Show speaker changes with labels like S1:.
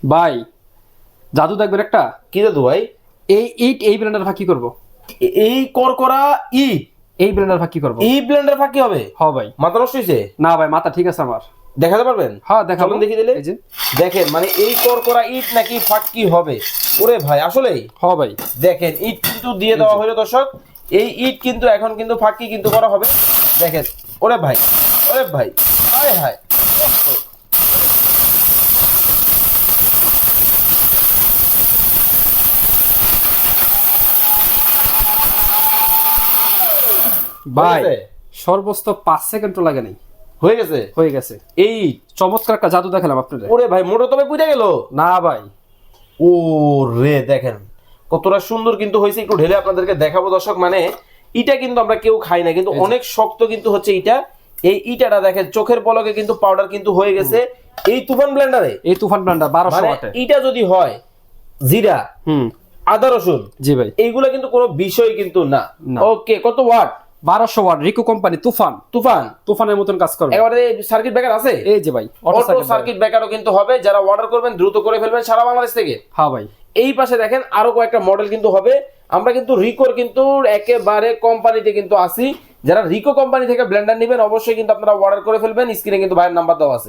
S1: ভাই জাদু দেখবেন একটা।
S2: কি দাদু ভাই?
S1: এই ব্লেন্ডার ভাগ কি করব?
S2: এই করকরা ইট
S1: এই ব্লেন্ডার ভাগ কি করব?
S2: এই ব্লেন্ডার ফাঁকি হবে?
S1: হ্যাঁ ভাই।
S2: মাথা নষ্ট হয়েছে?
S1: না ভাই, মাথা ঠিক আছে আমার।
S2: দেখাতে পারবেন?
S1: হ্যাঁ দেখাবো।
S2: চলুন দেখি দিলে।
S1: এই যে
S2: দেখেন মানে এই করকরা ইট নাকি ফাঁকি হবে? ওরে ভাই আসলেই
S1: হ্যাঁ ভাই।
S2: দেখেন ইট কিন্তু দিয়ে দেওয়া হলো দর্শক। এই ইট কিন্তু এখন কিন্তু ফাঁকি কিন্তু করা হবে। দেখেন ওরে ভাই, ওরে ভাই, হায় হায়।
S1: ভাই
S2: হয়ে গেছে?
S1: সর্বোচ্চ 5 সেকেন্ডও লাগে নাই,
S2: হয়ে গেছে
S1: হয়ে গেছে।
S2: এই
S1: চমৎকার একটা জাদু দেখালাম আপনাদের।
S2: ওরে ভাই মোটর তবে পুড়ে গেল।
S1: না ভাই,
S2: ও রে দেখেন কতটা সুন্দর কিন্তু হয়েছে। একটু ঢেলে আপনাদেরকে দেখাবো দর্শক। মানে ইটা কিন্তু আমরা কেউ খাই না, কিন্তু অনেক শক্ত কিন্তু হচ্ছে ইটা। এই ইটাটা দেখেন চোখের পলকে কিন্তু পাউডার কিন্তু হয়ে গেছে এই তুফান ব্লেন্ডারে।
S1: এই তুফান ব্লেন্ডার 1200
S2: মানে
S1: ওয়াটে।
S2: ইটা যদি হয় জিরা, আদা রসুন,
S1: জি ভাই।
S2: এইগুলা কিন্তু কোনো বিষয় কিন্তু না।
S1: না।
S2: ওকে কত ওয়াট?
S1: 1200 ওয়াট, রিকো কোম্পানি তুফান।
S2: তুফান
S1: তুফানের মতন কাজ করবে।
S2: এবারে সার্কিট ব্রেকার আছে?
S1: এই যে ভাই
S2: অটো সার্কিট ব্রেকারও কিন্তু হবে। যারা অর্ডার করবেন দ্রুত করে ফেলবেন সারা বাংলাদেশ থেকে।
S1: হ্যাঁ ভাই।
S2: এই পাশে দেখেন আরো কয়েকটা মডেল কিন্তু হবে। আমরা কিন্তু রিকোর কিন্তু একেবারে কোম্পানিতে কিন্তু আসি। যারা রিকো কোম্পানি থেকে ব্লেন্ডার নেবেন অবশ্যই কিন্তু আপনারা অর্ডার করে ফেলবেন। স্ক্রিনে কিন্তু ভাইয়ের নাম্বার দেওয়া আছে।